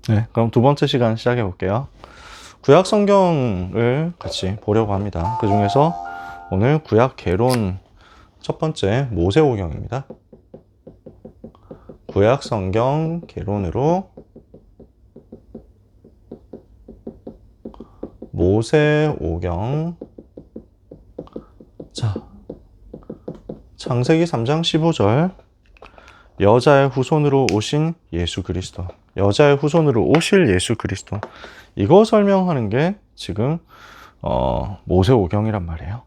네, 그럼 두 번째 시간 시작해 볼게요. 구약 성경을 같이 보려고 합니다. 그 중에서 오늘 구약 개론 첫 번째 모세오경입니다. 구약 성경 개론으로 모세오경. 자, 창세기 3장 15절. 여자의 후손으로 오신 예수 그리스도. 여자의 후손으로 오실 예수 그리스도. 이거 설명하는 게 지금 모세오경이란 말이에요.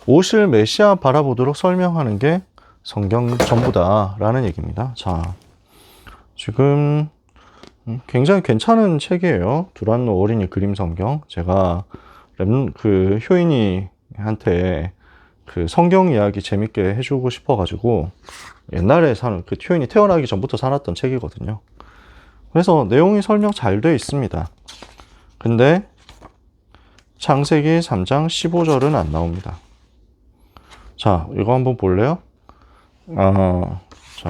오실 메시아 바라보도록 설명하는 게 성경 전부다라는 얘기입니다. 자, 지금 굉장히 괜찮은 책이에요. 두란노 어린이 그림 성경. 제가 그 효인이한테 그 성경 이야기 재밌게 해주고 싶어가지고 옛날에 그 효인이 태어나기 전부터 사놨던 책이거든요. 그래서 내용이 설명 잘 돼 있습니다. 근데 창세기 3장 15절은 안 나옵니다. 자, 이거 한번 볼래요? 자,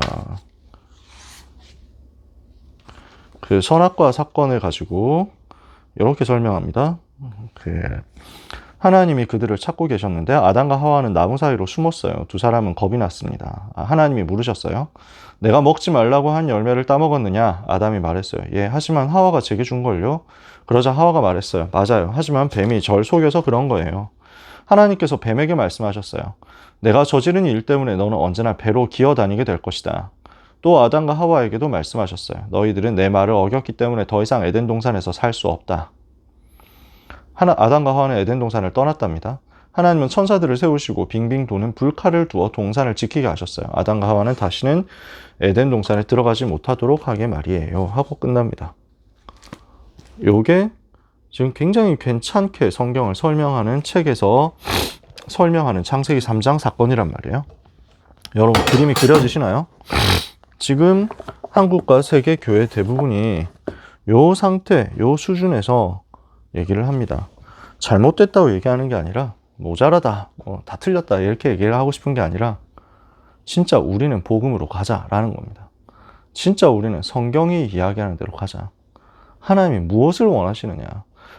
그 선악과 사건을 가지고 이렇게 설명합니다. 하나님이 그들을 찾고 계셨는데 아담과 하와는 나무 사이로 숨었어요. 두 사람은 겁이 났습니다. 하나님이 물으셨어요. 내가 먹지 말라고 한 열매를 따먹었느냐? 아담이 말했어요. 예, 하지만 하와가 제게 준 걸요. 그러자 하와가 말했어요. 맞아요. 하지만 뱀이 절 속여서 그런 거예요. 하나님께서 뱀에게 말씀하셨어요. 내가 저지른 일 때문에 너는 언제나 배로 기어다니게 될 것이다. 또 아담과 하와에게도 말씀하셨어요. 너희들은 내 말을 어겼기 때문에 더 이상 에덴 동산에서 살 수 없다. 아담과 하와는 에덴 동산을 떠났답니다. 하나님은 천사들을 세우시고 빙빙 도는 불칼을 두어 동산을 지키게 하셨어요. 아담과 하와는 다시는 에덴 동산에 들어가지 못하도록 하게 말이에요. 하고 끝납니다. 요게 지금 굉장히 괜찮게 성경을 설명하는 책에서 설명하는 창세기 3장 사건이란 말이에요. 여러분 그림이 그려지시나요? 지금 한국과 세계 교회 대부분이 요 상태, 요 수준에서 얘기를 합니다. 잘못됐다고 얘기하는 게 아니라 모자라다, 다 틀렸다 이렇게 얘기를 하고 싶은 게 아니라 진짜 우리는 복음으로 가자라는 겁니다. 진짜 우리는 성경이 이야기하는 대로 가자. 하나님이 무엇을 원하시느냐.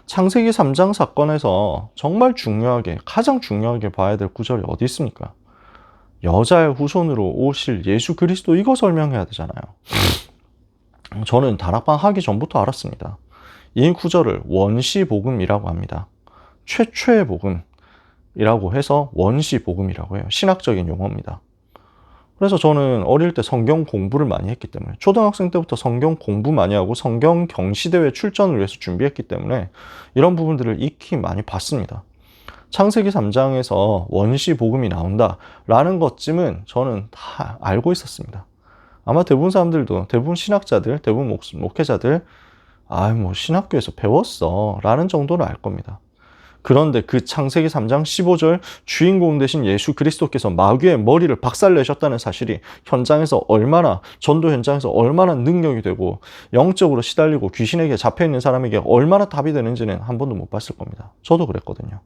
창세기 3장 사건에서 정말 중요하게, 가장 중요하게 봐야 될 구절이 어디 있습니까? 여자의 후손으로 오실 예수 그리스도, 이거 설명해야 되잖아요. 저는 다락방 하기 전부터 알았습니다. 이 구절을 원시복음이라고 합니다. 최초의 복음이라고 해서 원시복음이라고 해요. 신학적인 용어입니다. 그래서 저는 어릴 때 성경 공부를 많이 했기 때문에, 초등학생 때부터 성경 공부 많이 하고 성경 경시대회 출전을 위해서 준비했기 때문에 이런 부분들을 익히 많이 봤습니다. 창세기 3장에서 원시복음이 나온다라는 것쯤은 저는 다 알고 있었습니다. 아마 대부분 사람들도, 대부분 신학자들, 대부분 목회자들 신학교에서 배웠어 라는 정도는 알 겁니다. 그런데 그 창세기 3장 15절 주인공 되신 예수 그리스도께서 마귀의 머리를 박살내셨다는 사실이 현장에서 얼마나, 전도 현장에서 얼마나 능력이 되고 영적으로 시달리고 귀신에게 잡혀있는 사람에게 얼마나 답이 되는지는 한 번도 못 봤을 겁니다. 저도 그랬거든요.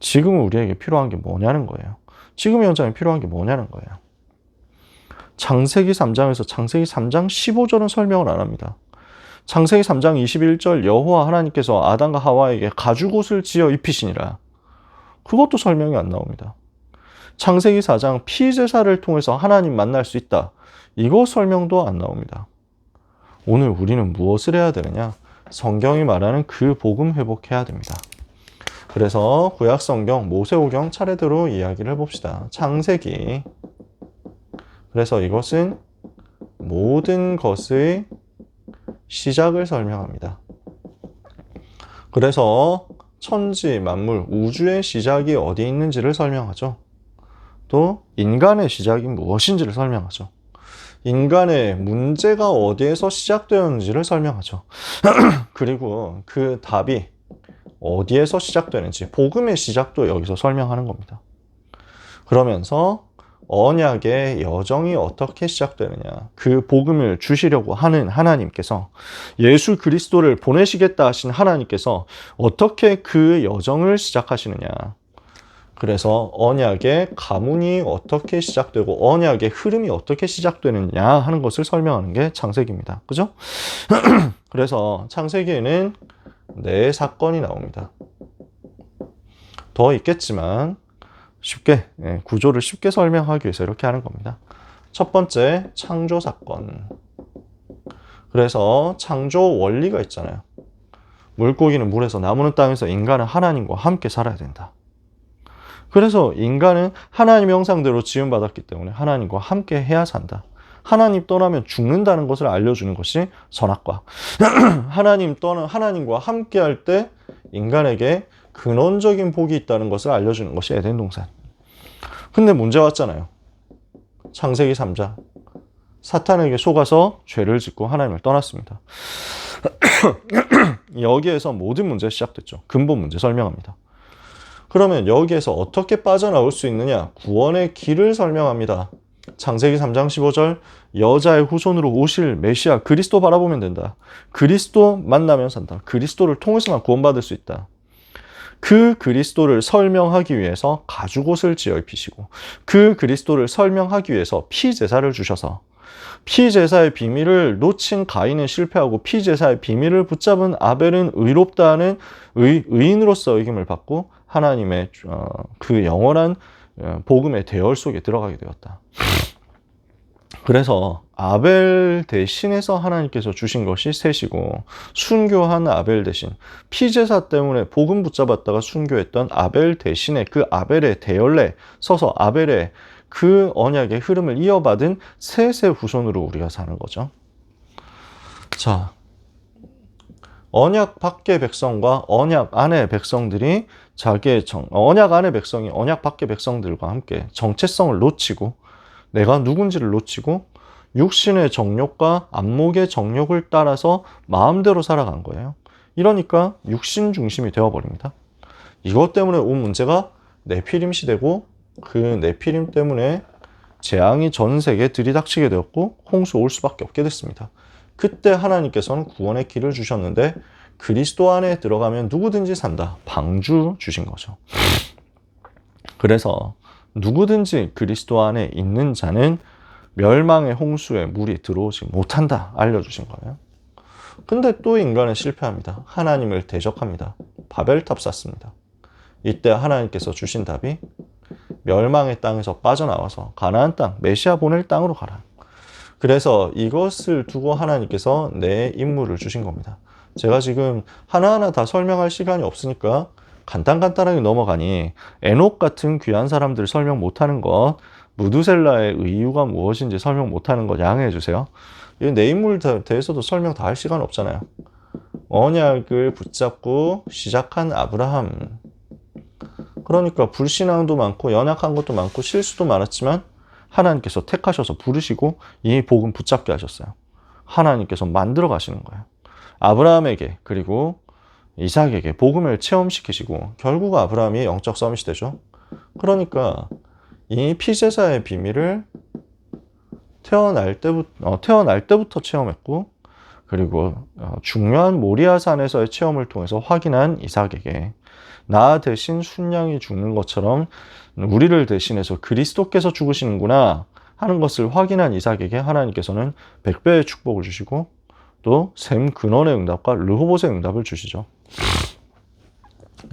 지금 우리에게 필요한 게 뭐냐는 거예요. 지금 현장에 필요한 게 뭐냐는 거예요. 창세기 3장에서 창세기 3장 15절은 설명을 안 합니다. 창세기 3장 21절 여호와 하나님께서 아담과 하와에게 가죽옷을 지어 입히시니라. 그것도 설명이 안 나옵니다. 창세기 4장 피제사를 통해서 하나님 만날 수 있다. 이거 설명도 안 나옵니다. 오늘 우리는 무엇을 해야 되느냐? 성경이 말하는 그 복음 회복해야 됩니다. 그래서 구약성경 모세오경 차례대로 이야기를 해봅시다. 창세기. 그래서 이것은 모든 것의 시작을 설명합니다. 그래서 천지, 만물, 우주의 시작이 어디 있는지를 설명하죠. 또 인간의 시작이 무엇인지를 설명하죠. 인간의 문제가 어디에서 시작되었는지를 설명하죠. 그리고 그 답이 어디에서 시작되는지, 복음의 시작도 여기서 설명하는 겁니다. 그러면서 언약의 여정이 어떻게 시작되느냐, 그 복음을 주시려고 하는 하나님께서, 예수 그리스도를 보내시겠다 하신 하나님께서 어떻게 그 여정을 시작하시느냐, 그래서 언약의 가문이 어떻게 시작되고 언약의 흐름이 어떻게 시작되느냐 하는 것을 설명하는 게 창세기입니다. 그죠? 그래서 창세기에는 네 사건이 나옵니다. 더 있겠지만 쉽게 구조를 쉽게 설명하기 위해서 이렇게 하는 겁니다. 첫 번째, 창조 사건. 그래서 창조 원리가 있잖아요. 물고기는 물에서, 나무는 땅에서, 인간은 하나님과 함께 살아야 된다. 그래서 인간은 하나님의 형상대로 지음받았기 때문에 하나님과 함께 해야 산다. 하나님 떠나면 죽는다는 것을 알려주는 것이 선악과. 하나님과 함께 할 때 인간에게 근원적인 복이 있다는 것을 알려주는 것이 에덴 동산. 근데 문제 왔잖아요. 창세기 3장. 사탄에게 속아서 죄를 짓고 하나님을 떠났습니다. 여기에서 모든 문제가 시작됐죠. 근본 문제 설명합니다. 그러면 여기에서 어떻게 빠져나올 수 있느냐? 구원의 길을 설명합니다. 창세기 3장 15절, 여자의 후손으로 오실 메시아 그리스도 바라보면 된다. 그리스도 만나면 산다. 그리스도를 통해서만 구원받을 수 있다. 그 그리스도를 설명하기 위해서 가죽옷을 지어 입히시고, 그 그리스도를 설명하기 위해서 피제사를 주셔서, 피제사의 비밀을 놓친 가인은 실패하고 피제사의 비밀을 붙잡은 아벨은 의롭다는 의인으로서 의김을 받고 하나님의 그 영원한 복음의 대열 속에 들어가게 되었다. 그래서 아벨 대신해서 하나님께서 주신 것이 셋이고, 순교한 아벨 대신, 피제사 때문에 복음 붙잡았다가 순교했던 아벨 대신에 그 아벨의 대열에 서서 아벨의 그 언약의 흐름을 이어받은 셋의 후손으로 우리가 사는 거죠. 자, 언약 밖의 백성과 언약 안의 백성들이 언약 안의 백성이 언약 밖의 백성들과 함께 정체성을 놓치고, 내가 누군지를 놓치고 육신의 정욕과 안목의 정욕을 따라서 마음대로 살아간 거예요. 이러니까 육신 중심이 되어버립니다. 이것 때문에 온 문제가 네피림 시대고, 그 네피림 때문에 재앙이 전 세계에 들이닥치게 되었고 홍수 올 수밖에 없게 됐습니다. 그때 하나님께서는 구원의 길을 주셨는데 그리스도 안에 들어가면 누구든지 산다. 방주 주신 거죠. 그래서 누구든지 그리스도 안에 있는 자는 멸망의 홍수에 물이 들어오지 못한다 알려주신 거예요. 근데 또 인간은 실패합니다. 하나님을 대적합니다. 바벨탑 쌓습니다. 이때 하나님께서 주신 답이 멸망의 땅에서 빠져나와서 가나안 땅, 메시아 보낼 땅으로 가라. 그래서 이것을 두고 하나님께서 내 임무를 주신 겁니다. 제가 지금 하나하나 다 설명할 시간이 없으니까 간단하게 넘어가니, 에녹 같은 귀한 사람들 설명 못하는 것, 무두셀라의 이유가 무엇인지 설명 못하는 것 양해해 주세요. 내 인물 대해서도 설명 다 할 시간 없잖아요. 언약을 붙잡고 시작한 아브라함. 그러니까 불신앙도 많고 연약한 것도 많고 실수도 많았지만 하나님께서 택하셔서 부르시고 이 복음 붙잡게 하셨어요. 하나님께서 만들어 가시는 거예요. 아브라함에게 그리고 이삭에게 복음을 체험시키시고 결국 아브라함이 영적 서밋이 되죠. 그러니까 이 피제사의 비밀을 태어날 때부터 체험했고, 그리고 중요한 모리아산에서의 체험을 통해서 확인한 이삭에게 나 대신 순양이 죽는 것처럼 우리를 대신해서 그리스도께서 죽으시는구나 하는 것을 확인한 이삭에게 하나님께서는 100배의 축복을 주시고 또 셈 근원의 응답과 르호봇의 응답을 주시죠.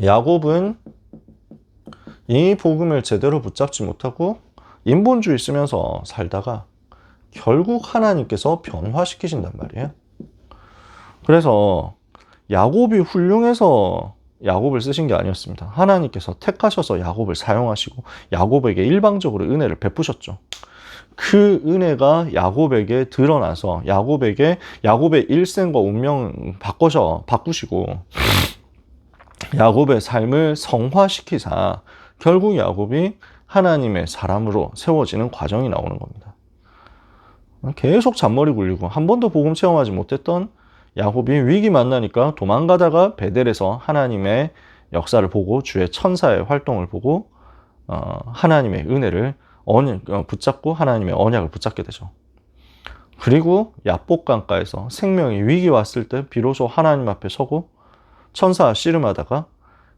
야곱은 이 복음을 제대로 붙잡지 못하고 인본주의 쓰면서 살다가 결국 하나님께서 변화시키신단 말이에요. 그래서 야곱이 훌륭해서 야곱을 쓰신 게 아니었습니다. 하나님께서 택하셔서 야곱을 사용하시고 야곱에게 일방적으로 은혜를 베푸셨죠. 그 은혜가 야곱에게 드러나서 야곱의 일생과 운명 바꾸시고 야곱의 삶을 성화시키사 결국 야곱이 하나님의 사람으로 세워지는 과정이 나오는 겁니다. 계속 잔머리 굴리고 한 번도 복음 체험하지 못했던 야곱이 위기 만나니까 도망가다가 베델에서 하나님의 역사를 보고 주의 천사의 활동을 보고 하나님의 은혜를 붙잡고 하나님의 언약을 붙잡게 되죠. 그리고 야복 강가에서 생명의 위기 왔을 때 비로소 하나님 앞에 서고 천사와 씨름하다가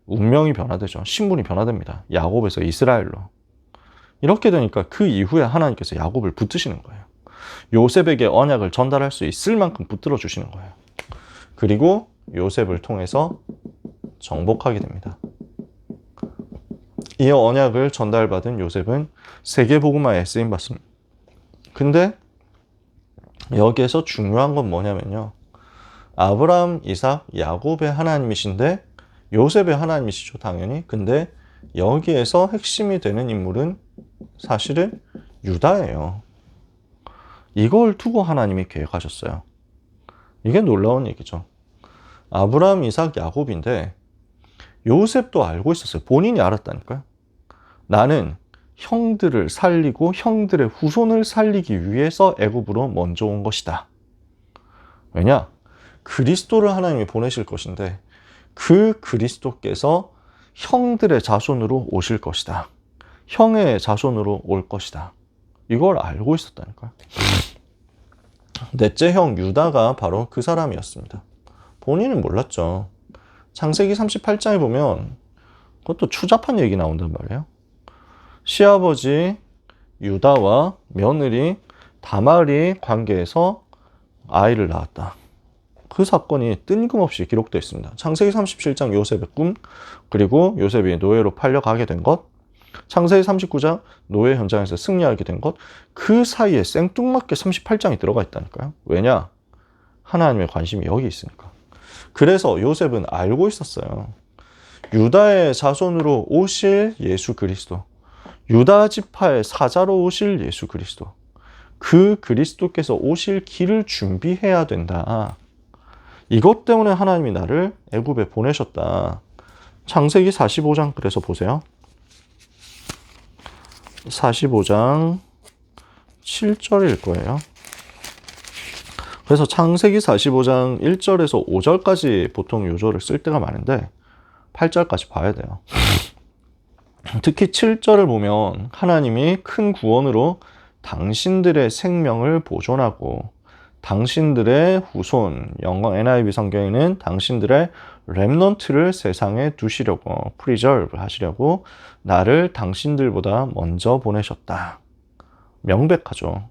운명이 변화되죠. 신분이 변화됩니다. 야곱에서 이스라엘로. 이렇게 되니까 그 이후에 하나님께서 야곱을 붙드시는 거예요. 요셉에게 언약을 전달할 수 있을 만큼 붙들어 주시는 거예요. 그리고 요셉을 통해서 정복하게 됩니다. 이 언약을 전달받은 요셉은 세계복음화에 쓰임받습니다. 근데 여기에서 중요한 건 뭐냐면요. 아브라함, 이삭, 야곱의 하나님이신데 요셉의 하나님이시죠, 당연히. 근데 여기에서 핵심이 되는 인물은 사실은 유다예요. 이걸 두고 하나님이 계획하셨어요. 이게 놀라운 얘기죠. 아브라함, 이삭, 야곱인데 요셉도 알고 있었어요. 본인이 알았다니까요. 나는 형들을 살리고 형들의 후손을 살리기 위해서 애굽으로 먼저 온 것이다. 왜냐? 그리스도를 하나님이 보내실 것인데 그 그리스도께서 형들의 자손으로 오실 것이다. 형의 자손으로 올 것이다. 이걸 알고 있었다니까요. 넷째 형 유다가 바로 그 사람이었습니다. 본인은 몰랐죠. 창세기 38장에 보면 그것도 추잡한 얘기 나온단 말이에요. 시아버지 유다와 며느리 다말이 관계에서 아이를 낳았다. 그 사건이 뜬금없이 기록되어 있습니다. 창세기 37장 요셉의 꿈, 그리고 요셉이 노예로 팔려가게 된 것, 창세기 39장 노예 현장에서 승리하게 된 것, 그 사이에 생뚱맞게 38장이 들어가 있다니까요. 왜냐? 하나님의 관심이 여기 있으니까. 그래서 요셉은 알고 있었어요. 유다의 자손으로 오실 예수 그리스도, 유다 지파의 사자로 오실 예수 그리스도, 그 그리스도께서 오실 길을 준비해야 된다. 이것 때문에 하나님이 나를 애굽에 보내셨다. 창세기 45장 그래서 보세요. 45장 7절일 거예요. 그래서 창세기 45장 1절에서 5절까지 보통 요절을 쓸 때가 많은데 8절까지 봐야 돼요. 특히 7절을 보면 하나님이 큰 구원으로 당신들의 생명을 보존하고 당신들의 후손, 영광 NIV 성경에는 당신들의 렘넌트를 세상에 두시려고, 프리저브 하시려고 나를 당신들보다 먼저 보내셨다. 명백하죠.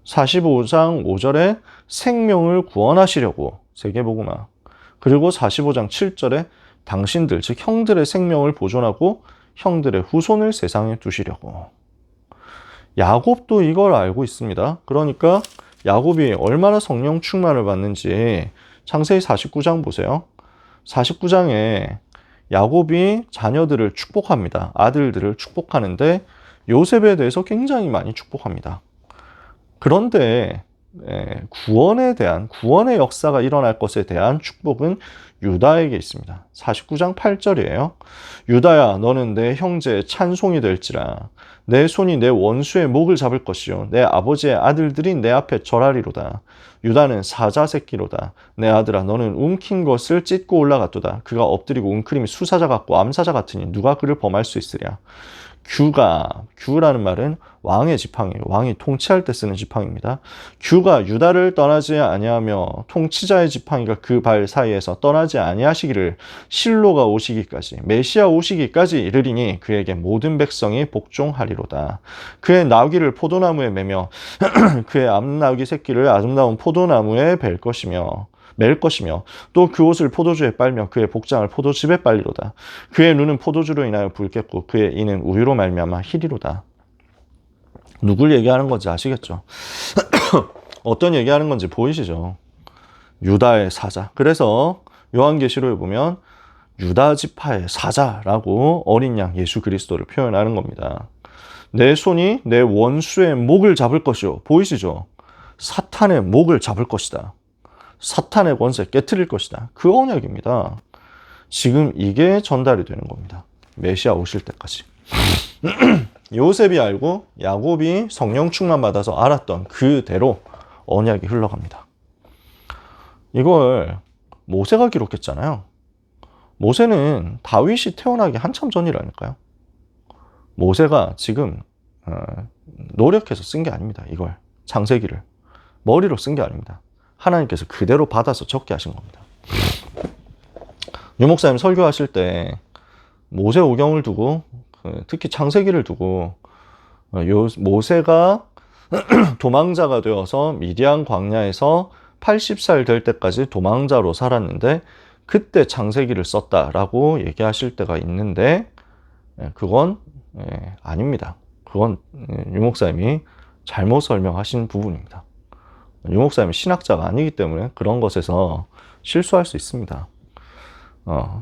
45장 5절에 생명을 구원하시려고, 세계복음화. 그리고 45장 7절에 당신들, 즉 형들의 생명을 보존하고 형들의 후손을 세상에 두시려고. 야곱도 이걸 알고 있습니다. 그러니까 야곱이 얼마나 성령 충만을 받는지 창세기 49장 보세요. 49장에 야곱이 자녀들을 축복합니다. 아들들을 축복하는데 요셉에 대해서 굉장히 많이 축복합니다. 그런데 구원에 대한, 구원의 역사가 일어날 것에 대한 축복은 유다에게 있습니다. 49장 8절이에요. 유다야, 너는 내 형제의 찬송이 될지라. 내 손이 내 원수의 목을 잡을 것이요 내 아버지의 아들들이 내 앞에 절하리로다. 유다는 사자 새끼로다. 내 아들아, 너는 움킨 것을 찢고 올라갔도다. 그가 엎드리고 웅크림이 수사자 같고 암사자 같으니 누가 그를 범할 수 있으랴. 규라는 말은 왕의 지팡이에요. 왕이 통치할 때 쓰는 지팡이입니다. 규가 유다를 떠나지 아니하며 통치자의 지팡이가 그 발 사이에서 떠나지 아니하시기를 실로가 오시기까지, 메시아 오시기까지 이르리니 그에게 모든 백성이 복종하리로다. 그의 나귀를 포도나무에 매며 그의 암나귀 새끼를 아름다운 포도나무에 맬 것이며 또 그 옷을 포도주에 빨며 그의 복장을 포도즙에 빨리로다. 그의 눈은 포도주로 인하여 붉겠고 그의 이는 우유로 말미암아 희리로다. 누굴 얘기하는 건지 아시겠죠? 어떤 얘기하는 건지 보이시죠? 유다의 사자. 그래서 요한계시록에 보면 유다 지파의 사자라고 어린 양 예수 그리스도를 표현하는 겁니다. 내 손이 내 원수의 목을 잡을 것이요. 보이시죠? 사탄의 목을 잡을 것이다. 사탄의 권세 깨트릴 것이다. 그 언약입니다. 지금 이게 전달이 되는 겁니다. 메시아 오실 때까지. 요셉이 알고 야곱이 성령 충만 받아서 알았던 그대로 언약이 흘러갑니다. 이걸 모세가 기록했잖아요. 모세는 다윗이 태어나기 한참 전이라니까요. 모세가 지금 노력해서 쓴 게 아닙니다. 이걸 창세기를 머리로 쓴 게 아닙니다. 하나님께서 그대로 받아서 적게 하신 겁니다. 유 목사님 설교하실 때 모세오경을 두고 특히 창세기를 두고 모세가 도망자가 되어서 미디안 광야에서 80살 될 때까지 도망자로 살았는데 그때 창세기를 썼다라고 얘기하실 때가 있는데 그건 아닙니다. 그건 유 목사님이 잘못 설명하신 부분입니다. 유 목사님이 신학자가 아니기 때문에 그런 것에서 실수할 수 있습니다.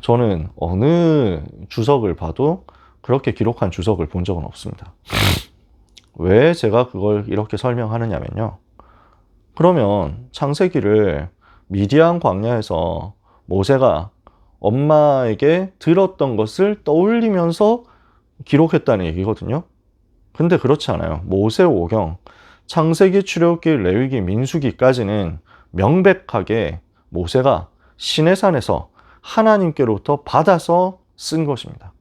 저는 어느 주석을 봐도 그렇게 기록한 주석을 본 적은 없습니다. 왜 제가 그걸 이렇게 설명하느냐면요. 그러면 창세기를 미디안 광야에서 모세가 엄마에게 들었던 것을 떠올리면서 기록했다는 얘기거든요. 근데 그렇지 않아요. 모세오경, 창세기, 출애굽기, 레위기, 민수기까지는 명백하게 모세가 시내산에서 하나님께로부터 받아서 쓴 것입니다.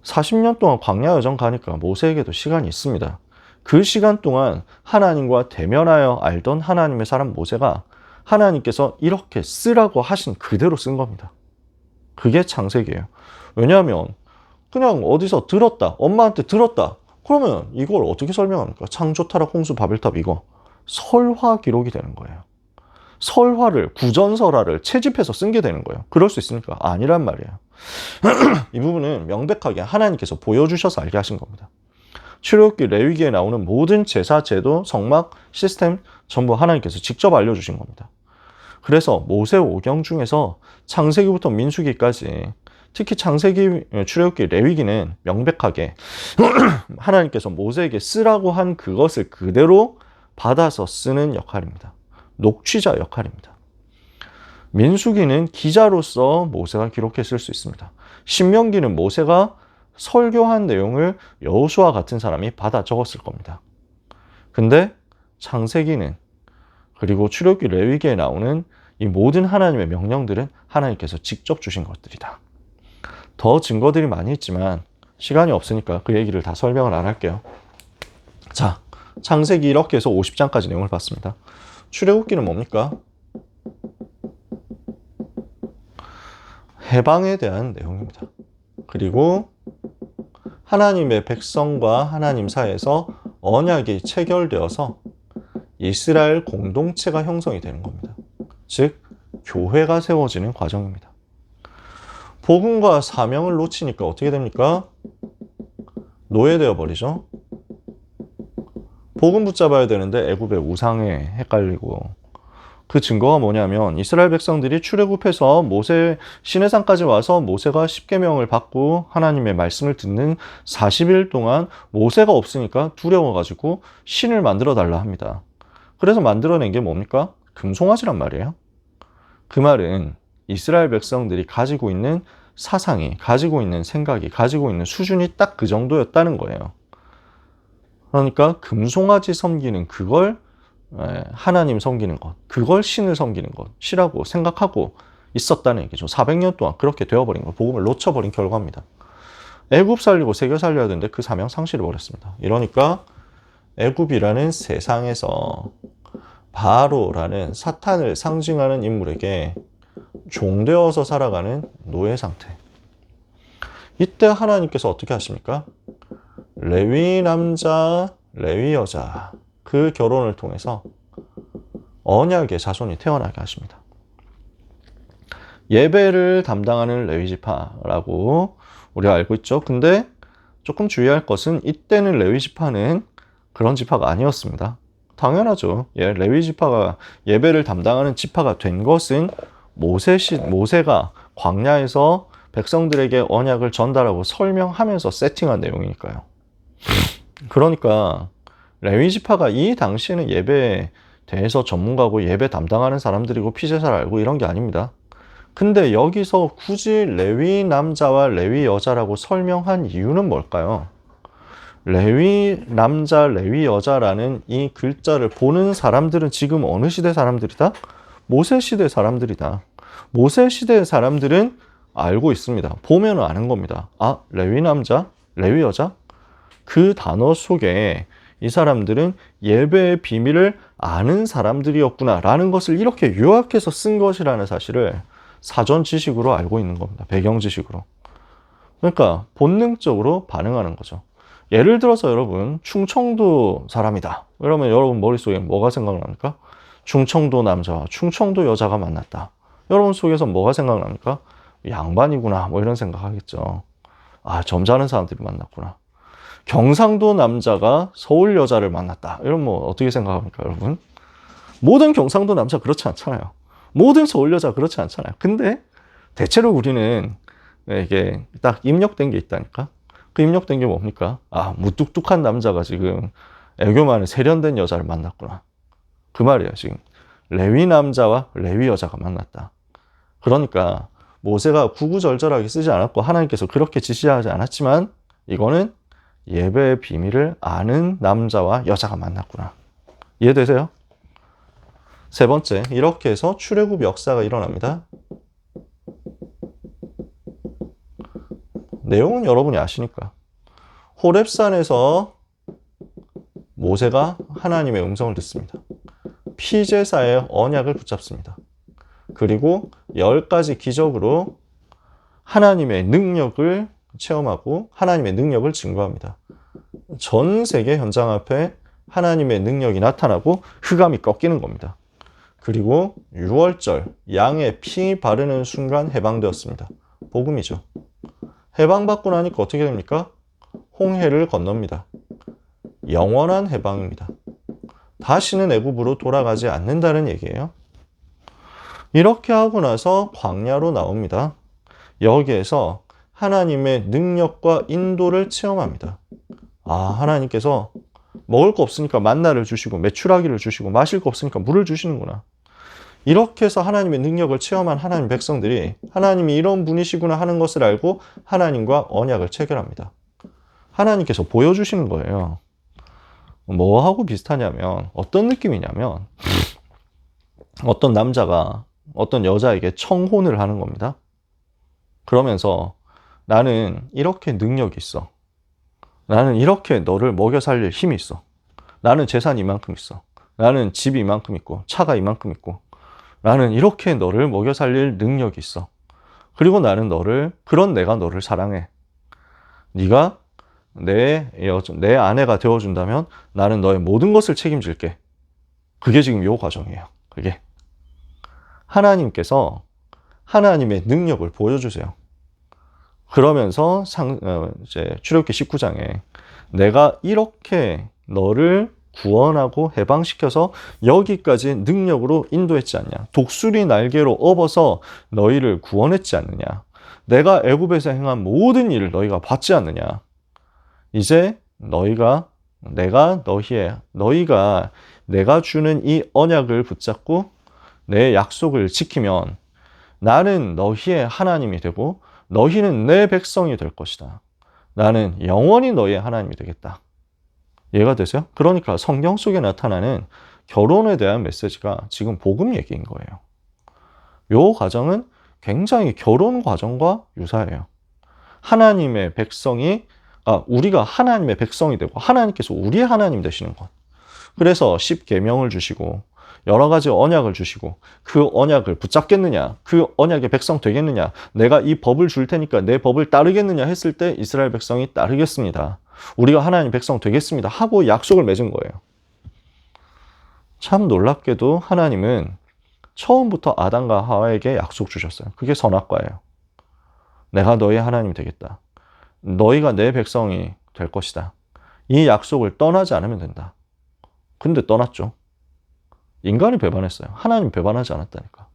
40년 동안 광야 여정 가니까 모세에게도 시간이 있습니다. 그 시간 동안 하나님과 대면하여 알던 하나님의 사람 모세가 하나님께서 이렇게 쓰라고 하신 그대로 쓴 겁니다. 그게 창세기예요. 왜냐하면 그냥 어디서 들었다, 엄마한테 들었다. 그러면 이걸 어떻게 설명합니까? 창조, 타락, 홍수, 바벨탑 이거 설화 기록이 되는 거예요. 설화를, 구전설화를 채집해서 쓴 게 되는 거예요. 그럴 수 있습니까? 아니란 말이에요. 이 부분은 명백하게 하나님께서 보여주셔서 알게 하신 겁니다. 출애굽기, 레위기에 나오는 모든 제사, 제도, 성막, 시스템 전부 하나님께서 직접 알려주신 겁니다. 그래서 모세오경 중에서 창세기부터 민수기까지 특히 창세기, 출애굽기, 레위기는 명백하게 하나님께서 모세에게 쓰라고 한 그것을 그대로 받아서 쓰는 역할입니다. 녹취자 역할입니다. 민수기는 기자로서 모세가 기록했을 수 있습니다. 신명기는 모세가 설교한 내용을 여호수아 같은 사람이 받아 적었을 겁니다. 근데 창세기는 그리고 출애굽기, 레위기에 나오는 이 모든 하나님의 명령들은 하나님께서 직접 주신 것들이다. 더 증거들이 많이 있지만 시간이 없으니까 그 얘기를 다 설명을 안 할게요. 자, 창세기 이렇게 해서 50장까지 내용을 봤습니다. 출애굽기는 뭡니까? 해방에 대한 내용입니다. 그리고 하나님의 백성과 하나님 사이에서 언약이 체결되어서 이스라엘 공동체가 형성이 되는 겁니다. 즉, 교회가 세워지는 과정입니다. 복음과 사명을 놓치니까 어떻게 됩니까? 노예되어 버리죠. 복음 붙잡아야 되는데 애굽의 우상에 헷갈리고, 그 증거가 뭐냐면 이스라엘 백성들이 출애굽해서 모세 시내산까지 와서 모세가 십계명을 받고 하나님의 말씀을 듣는 40일 동안 모세가 없으니까 두려워가지고 신을 만들어 달라 합니다. 그래서 만들어낸 게 뭡니까? 금송아지란 말이에요. 그 말은 이스라엘 백성들이 가지고 있는 사상이, 가지고 있는 생각이, 가지고 있는 수준이 딱 그 정도였다는 거예요. 그러니까 금송아지 섬기는 그걸 하나님 섬기는 것, 그걸 신을 섬기는 것이라고 생각하고 있었다는 얘기죠. 400년 동안 그렇게 되어버린 거, 복음을 놓쳐버린 결과입니다. 애굽 살리고 세계 살려야 되는데 그 사명 상실해버렸습니다. 이러니까 애굽이라는 세상에서 바로라는 사탄을 상징하는 인물에게 종되어서 살아가는 노예 상태. 이때 하나님께서 어떻게 하십니까? 레위 남자, 레위 여자, 그 결혼을 통해서 언약의 자손이 태어나게 하십니다. 예배를 담당하는 레위 지파라고 우리가 알고 있죠. 근데 조금 주의할 것은 이때는 레위 지파는 그런 지파가 아니었습니다. 당연하죠. 레위 지파가 예배를 담당하는 지파가 된 것은 모세가 광야에서 백성들에게 언약을 전달하고 설명하면서 세팅한 내용이니까요. 그러니까 레위 지파가 이 당시에는 예배에 대해서 전문가고 예배 담당하는 사람들이고 피제사를 알고 이런 게 아닙니다. 근데 여기서 굳이 레위 남자와 레위 여자라고 설명한 이유는 뭘까요? 레위 남자, 레위 여자라는 이 글자를 보는 사람들은 지금 어느 시대 사람들이다? 모세 시대 사람들이다. 모세 시대 사람들은 알고 있습니다. 보면 아는 겁니다. 아, 레위 남자, 레위 여자? 그 단어 속에 이 사람들은 예배의 비밀을 아는 사람들이었구나 라는 것을 이렇게 요약해서 쓴 것이라는 사실을 사전 지식으로 알고 있는 겁니다. 배경 지식으로. 그러니까 본능적으로 반응하는 거죠. 예를 들어서 여러분 충청도 사람이다. 그러면 여러분 머릿속에 뭐가 생각납니까? 충청도 남자와 충청도 여자가 만났다. 여러분 속에서 뭐가 생각납니까? 양반이구나 뭐 이런 생각하겠죠. 아, 점잖은 사람들이 만났구나. 경상도 남자가 서울 여자를 만났다. 이런 뭐 어떻게 생각합니까, 여러분? 모든 경상도 남자 그렇지 않잖아요. 모든 서울 여자 그렇지 않잖아요. 근데 대체로 우리는 이게 딱 입력된 게 있다니까. 그 입력된 게 뭡니까? 아, 무뚝뚝한 남자가 지금 애교 많은 세련된 여자를 만났구나. 그 말이에요, 지금. 레위 남자와 레위 여자가 만났다. 그러니까 모세가 구구절절하게 쓰지 않았고 하나님께서 그렇게 지시하지 않았지만 이거는 예배의 비밀을 아는 남자와 여자가 만났구나. 이해되세요? 세 번째, 이렇게 해서 출애굽 역사가 일어납니다. 내용은 여러분이 아시니까. 호렙산에서 모세가 하나님의 음성을 듣습니다. 피제사의 언약을 붙잡습니다. 그리고 10가지 기적으로 하나님의 능력을 체험하고 하나님의 능력을 증거합니다. 전 세계 현장 앞에 하나님의 능력이 나타나고 흑암이 꺾이는 겁니다. 그리고 6월절 양의 피 바르는 순간 해방되었습니다. 복음이죠. 해방받고 나니까 어떻게 됩니까? 홍해를 건넙니다. 영원한 해방입니다. 다시는 애굽으로 돌아가지 않는다는 얘기예요. 이렇게 하고 나서 광야로 나옵니다. 여기에서 하나님의 능력과 인도를 체험합니다. 아, 하나님께서 먹을 거 없으니까 만나를 주시고 메추라기를 주시고 마실 거 없으니까 물을 주시는구나. 이렇게 해서 하나님의 능력을 체험한 하나님 백성들이 하나님이 이런 분이시구나 하는 것을 알고 하나님과 언약을 체결합니다. 하나님께서 보여주시는 거예요. 뭐하고 비슷하냐면 어떤 느낌이냐면 어떤 남자가 어떤 여자에게 청혼을 하는 겁니다. 그러면서 나는 이렇게 능력이 있어. 나는 이렇게 너를 먹여 살릴 힘이 있어. 나는 재산이 이만큼 있어. 나는 집이 이만큼 있고 차가 이만큼 있고 나는 이렇게 너를 먹여 살릴 능력이 있어. 그리고 나는 그런 내가 너를 사랑해. 네가 내 아내가 되어준다면 나는 너의 모든 것을 책임질게. 그게 지금 요 과정이에요. 그게 하나님께서 하나님의 능력을 보여주세요. 그러면서 이제 출애굽기 19장에 내가 이렇게 너를 구원하고 해방시켜서 여기까지 능력으로 인도했지 않냐. 독수리 날개로 업어서 너희를 구원했지 않느냐. 내가 애굽에서 행한 모든 일을 너희가 봤지 않느냐. 이제 너희가 내가 주는 이 언약을 붙잡고 내 약속을 지키면 나는 너희의 하나님이 되고 너희는 내 백성이 될 것이다. 나는 영원히 너희의 하나님이 되겠다. 이해가 되세요? 그러니까 성경 속에 나타나는 결혼에 대한 메시지가 지금 복음 얘기인 거예요. 이 과정은 굉장히 결혼 과정과 유사해요. 하나님의 백성이 우리가 하나님의 백성이 되고 하나님께서 우리의 하나님 되시는 것. 그래서 10계명을 주시고 여러 가지 언약을 주시고 그 언약을 붙잡겠느냐, 그 언약의 백성 되겠느냐, 내가 이 법을 줄 테니까 내 법을 따르겠느냐 했을 때 이스라엘 백성이 따르겠습니다. 우리가 하나님 백성 되겠습니다 하고 약속을 맺은 거예요. 참 놀랍게도 하나님은 처음부터 아담과 하와에게 약속 주셨어요. 그게 선악과예요. 내가 너의 하나님이 되겠다. 너희가 내 백성이 될 것이다. 이 약속을 떠나지 않으면 된다. 근데 떠났죠. 인간이 배반했어요. 하나님 배반하지 않았다니까.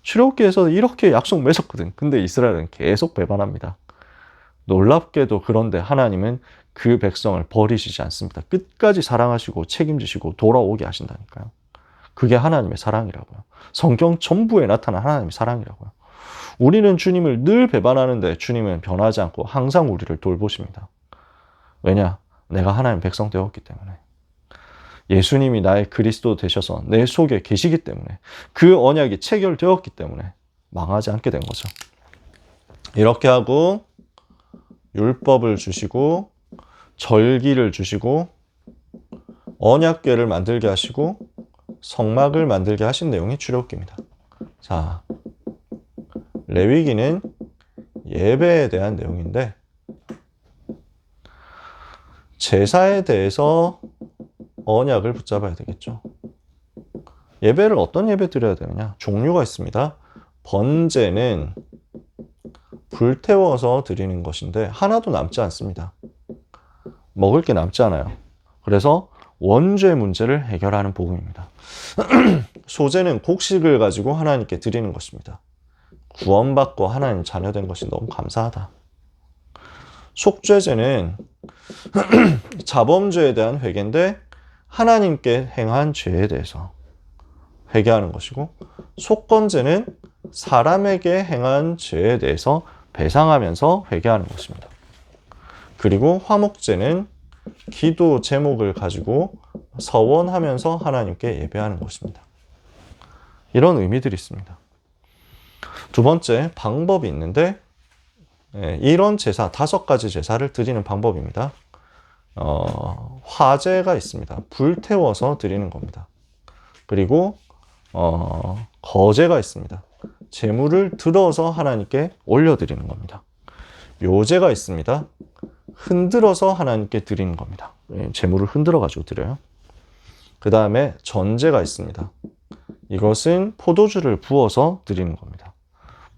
출애굽기에서 이렇게 약속 맺었거든. 근데 이스라엘은 계속 배반합니다. 놀랍게도 그런데 하나님은 그 백성을 버리시지 않습니다. 끝까지 사랑하시고 책임지시고 돌아오게 하신다니까요. 그게 하나님의 사랑이라고요. 성경 전부에 나타난 하나님의 사랑이라고요. 우리는 주님을 늘 배반하는데 주님은 변하지 않고 항상 우리를 돌보십니다. 왜냐? 내가 하나님 백성 되었기 때문에. 예수님이 나의 그리스도 되셔서 내 속에 계시기 때문에 그 언약이 체결되었기 때문에 망하지 않게 된 거죠. 이렇게 하고 율법을 주시고 절기를 주시고 언약궤를 만들게 하시고 성막을 만들게 하신 내용이 출애굽기입니다. 자, 레위기는 예배에 대한 내용인데 제사에 대해서 언약을 붙잡아야 되겠죠. 예배를 어떤 예배 드려야 되느냐? 종류가 있습니다. 번제는 불태워서 드리는 것인데 하나도 남지 않습니다. 먹을 게 남지 않아요. 그래서 원죄 문제를 해결하는 복음입니다. 소제는 곡식을 가지고 하나님께 드리는 것입니다. 구원받고 하나님 자녀된 것이 너무 감사하다. 속죄제는 자범죄에 대한 회개인데 하나님께 행한 죄에 대해서 회개하는 것이고, 속건제는 사람에게 행한 죄에 대해서 배상하면서 회개하는 것입니다. 그리고 화목제는 기도 제목을 가지고 서원하면서 하나님께 예배하는 것입니다. 이런 의미들이 있습니다. 두 번째, 방법이 있는데 이런 제사, 5가지 제사를 드리는 방법입니다. 화제가 있습니다. 불태워서 드리는 겁니다. 그리고 거제가 있습니다. 제물을 들어서 하나님께 올려드리는 겁니다. 요제가 있습니다. 흔들어서 하나님께 드리는 겁니다. 제물을 흔들어 가지고 드려요. 그 다음에 전제가 있습니다. 이것은 포도주를 부어서 드리는 겁니다.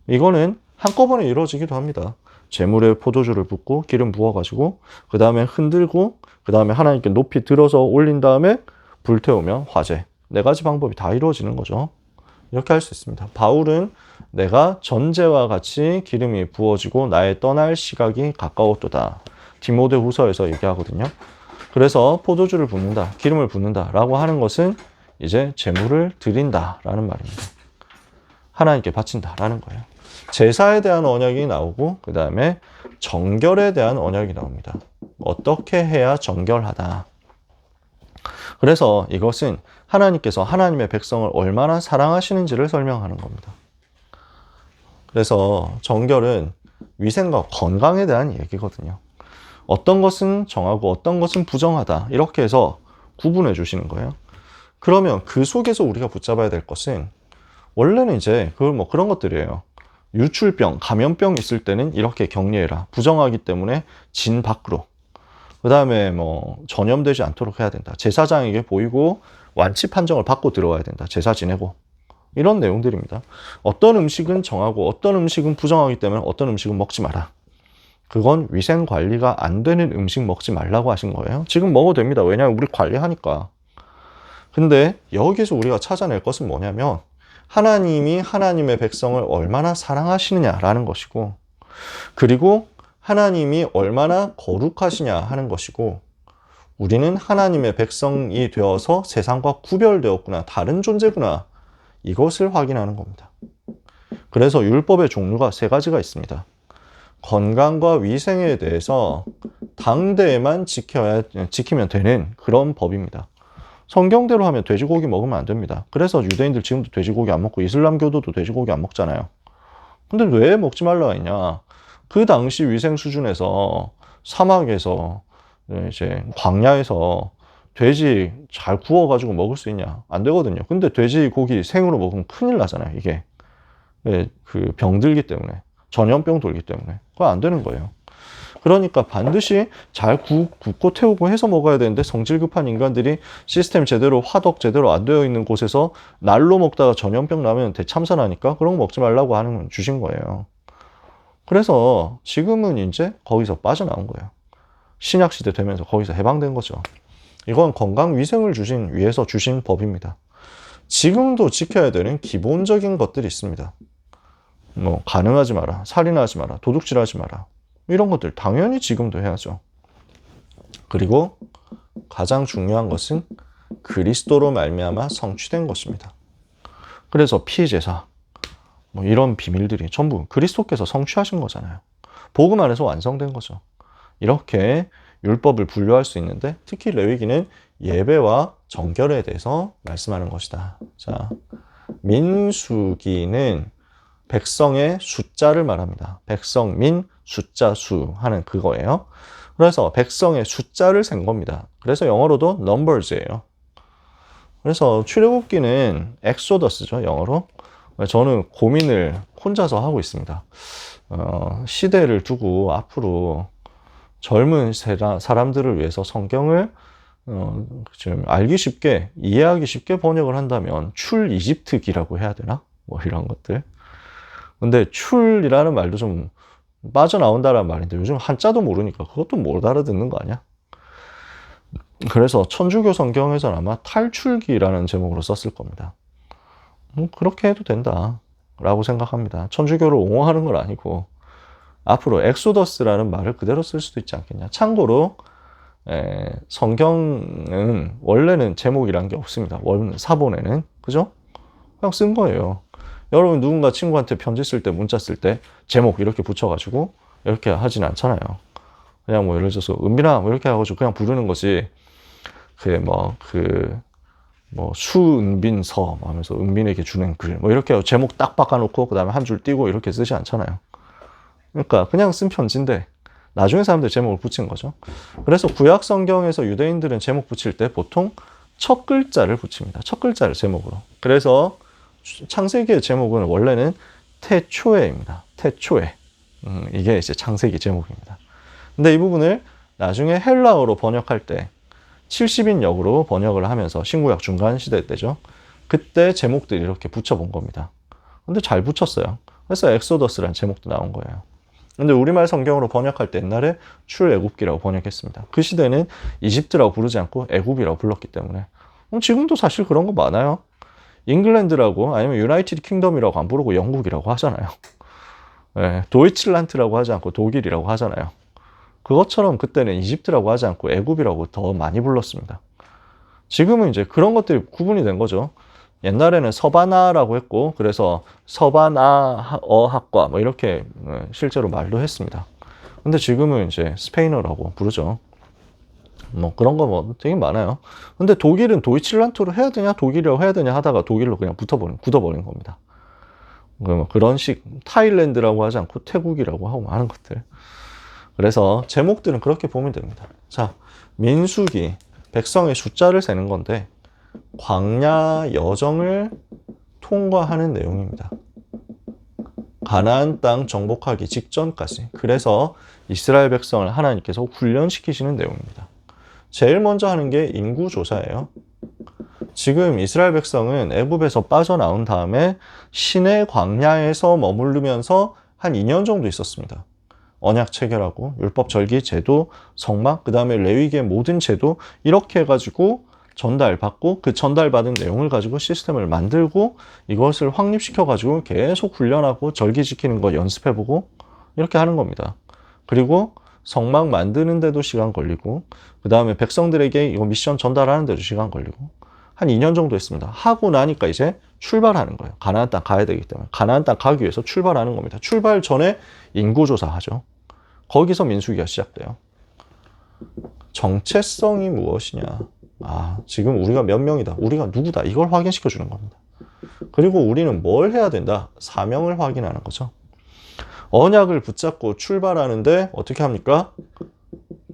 이거는 한꺼번에 이루어지기도 합니다. 제물에 포도주를 붓고 기름 부어가지고 그 다음에 흔들고 그 다음에 하나님께 높이 들어서 올린 다음에 불태우면 화제. 4가지 방법이 다 이루어지는 거죠. 이렇게 할 수 있습니다. 바울은 내가 전제와 같이 기름이 부어지고 나의 떠날 시각이 가까웠도다. 디모데후서에서 얘기하거든요. 그래서 포도주를 붓는다, 기름을 붓는다 라고 하는 것은 이제 제물을 드린다 라는 말입니다. 하나님께 바친다 라는 거예요. 제사에 대한 언약이 나오고 그 다음에 정결에 대한 언약이 나옵니다. 어떻게 해야 정결하다. 그래서 이것은 하나님께서 하나님의 백성을 얼마나 사랑하시는지를 설명하는 겁니다. 그래서 정결은 위생과 건강에 대한 얘기거든요. 어떤 것은 정하고 어떤 것은 부정하다. 이렇게 해서 구분해 주시는 거예요. 그러면 그 속에서 우리가 붙잡아야 될 것은 원래는 이제 그런 것들이에요. 유출병, 감염병 있을 때는 이렇게 격리해라. 부정하기 때문에 진 밖으로. 그 다음에 전염되지 않도록 해야 된다. 제사장에게 보이고 완치 판정을 받고 들어와야 된다. 제사 지내고. 이런 내용들입니다. 어떤 음식은 정하고 어떤 음식은 부정하기 때문에 어떤 음식은 먹지 마라. 그건 위생 관리가 안 되는 음식 먹지 말라고 하신 거예요. 지금 먹어도 됩니다. 왜냐하면 우리 관리하니까. 근데 여기서 우리가 찾아낼 것은 뭐냐면 하나님이 하나님의 백성을 얼마나 사랑하시느냐라는 것이고, 그리고 하나님이 얼마나 거룩하시냐 하는 것이고, 우리는 하나님의 백성이 되어서 세상과 구별되었구나, 다른 존재구나, 이것을 확인하는 겁니다. 그래서 율법의 종류가 3가지가 있습니다. 건강과 위생에 대해서 당대에만 지키면 되는 그런 법입니다. 성경대로 하면 돼지고기 먹으면 안 됩니다. 그래서 유대인들 지금도 돼지고기 안 먹고 이슬람교도도 돼지고기 안 먹잖아요. 근데 왜 먹지 말라 했냐? 그 당시 위생 수준에서 사막에서 이제 광야에서 돼지 잘 구워가지고 먹을 수 있냐? 안 되거든요. 근데 돼지고기 생으로 먹으면 큰일 나잖아요. 이게 그 병들기 때문에, 전염병 돌기 때문에 그거 안 되는 거예요. 그러니까 반드시 잘 굽고 태우고 해서 먹어야 되는데 성질 급한 인간들이 시스템 제대로 화덕 제대로 안 되어 있는 곳에서 날로 먹다가 전염병 나면 대참사나니까 그런 거 먹지 말라고 하는 주신 거예요. 그래서 지금은 이제 거기서 빠져나온 거예요. 신약시대 되면서 거기서 해방된 거죠. 이건 건강위생을 위해서 주신 법입니다. 지금도 지켜야 되는 기본적인 것들이 있습니다. 가능하지 마라, 살인하지 마라, 도둑질하지 마라, 이런 것들 당연히 지금도 해야죠. 그리고 가장 중요한 것은 그리스도로 말미암아 성취된 것입니다. 그래서 피제사, 이런 비밀들이 전부 그리스도께서 성취하신 거잖아요. 복음 안에서 완성된 거죠. 이렇게 율법을 분류할 수 있는데 특히 레위기는 예배와 정결에 대해서 말씀하는 것이다. 자, 민수기는 백성의 숫자를 말합니다. 백성, 민, 숫자, 수 하는 그거예요. 그래서 백성의 숫자를 센 겁니다. 그래서 영어로도 numbers예요. 그래서 출애굽기는 엑소더스죠, 영어로. 저는 고민을 혼자서 하고 있습니다. 시대를 두고 앞으로 젊은 사람들을 위해서 성경을 좀 알기 쉽게, 이해하기 쉽게 번역을 한다면 출 이집트기라고 해야 되나? 뭐 이런 것들. 근데 출이라는 말도 좀 빠져나온다는 말인데 요즘 한자도 모르니까 그것도 못 알아듣는 거 아니야? 그래서 천주교 성경에서는 아마 탈출기라는 제목으로 썼을 겁니다. 그렇게 해도 된다 라고 생각합니다. 천주교를 옹호하는 건 아니고 앞으로 엑소더스라는 말을 그대로 쓸 수도 있지 않겠냐. 참고로 성경은 원래는 제목이란 게 없습니다. 사본에는. 그죠? 그냥 쓴 거예요. 여러분 누군가 친구한테 편지 쓸 때, 문자 쓸 때 제목 이렇게 붙여가지고 이렇게 하진 않잖아요. 그냥 뭐 예를 들어서 은빈아 뭐 이렇게 해가지고 그냥 부르는 거지. 수은빈서 하면서 은빈에게 주는 글 뭐 이렇게 제목 딱 바꿔놓고 그 다음에 한 줄 띄고 이렇게 쓰지 않잖아요. 그러니까 그냥 쓴 편지인데 나중에 사람들 제목을 붙인 거죠. 그래서 구약 성경에서 유대인들은 제목 붙일 때 보통 첫 글자를 붙입니다. 첫 글자를 제목으로. 그래서 창세기의 제목은 원래는 태초에입니다. 태초에. 이게 이제 창세기 제목입니다. 근데 이 부분을 나중에 헬라어로 번역할 때 70인 역으로 번역을 하면서 신구약 중간 시대 때죠. 그때 제목들이 이렇게 붙여본 겁니다. 근데 잘 붙였어요. 그래서 엑소더스라는 제목도 나온 거예요. 근데 우리말 성경으로 번역할 때 옛날에 출애굽기라고 번역했습니다. 그 시대는 이집트라고 부르지 않고 애굽이라고 불렀기 때문에. 지금도 사실 그런 거 많아요. 잉글랜드라고 아니면 유나이티드 킹덤이라고 안 부르고 영국이라고 하잖아요. 네, 도이칠란트라고 하지 않고 독일이라고 하잖아요. 그것처럼 그때는 이집트라고 하지 않고 애굽이라고 더 많이 불렀습니다. 지금은 이제 그런 것들이 구분이 된 거죠. 옛날에는 서바나라고 했고 그래서 서바나어 학과 뭐 이렇게 실제로 말도 했습니다. 근데 지금은 이제 스페인어라고 부르죠. 뭐 그런 거 뭐 되게 많아요. 근데 독일은 도이칠란트로 해야 되냐 독일이라고 해야 되냐 하다가 독일로 그냥 굳어버린 겁니다. 그런 식 타일랜드라고 하지 않고 태국이라고 하고 많은 것들. 그래서 제목들은 그렇게 보면 됩니다. 자, 민수기 백성의 숫자를 세는 건데 광야 여정을 통과하는 내용입니다. 가나안 땅 정복하기 직전까지. 그래서 이스라엘 백성을 하나님께서 훈련시키시는 내용입니다. 제일 먼저 하는 게 인구조사예요. 지금 이스라엘 백성은 애굽에서 빠져나온 다음에 시내 광야에서 머무르면서 한 2년 정도 있었습니다. 언약 체결하고 율법 절기 제도, 성막, 그 다음에 레위기의 모든 제도 이렇게 해가지고 전달받고 그 전달받은 내용을 가지고 시스템을 만들고 이것을 확립시켜가지고 계속 훈련하고 절기 지키는 거 연습해보고 이렇게 하는 겁니다. 그리고 성막 만드는 데도 시간 걸리고 그 다음에 백성들에게 이거 미션 전달하는 데도 시간 걸리고 한 2년 정도 했습니다. 하고 나니까 이제 출발하는 거예요. 가나안 땅 가야 되기 때문에 가나안 땅 가기 위해서 출발하는 겁니다. 출발 전에 인구조사 하죠. 거기서 민수기가 시작돼요. 정체성이 무엇이냐. 지금 우리가 몇 명이다. 우리가 누구다. 이걸 확인시켜 주는 겁니다. 그리고 우리는 뭘 해야 된다. 사명을 확인하는 거죠. 언약을 붙잡고 출발하는데 어떻게 합니까?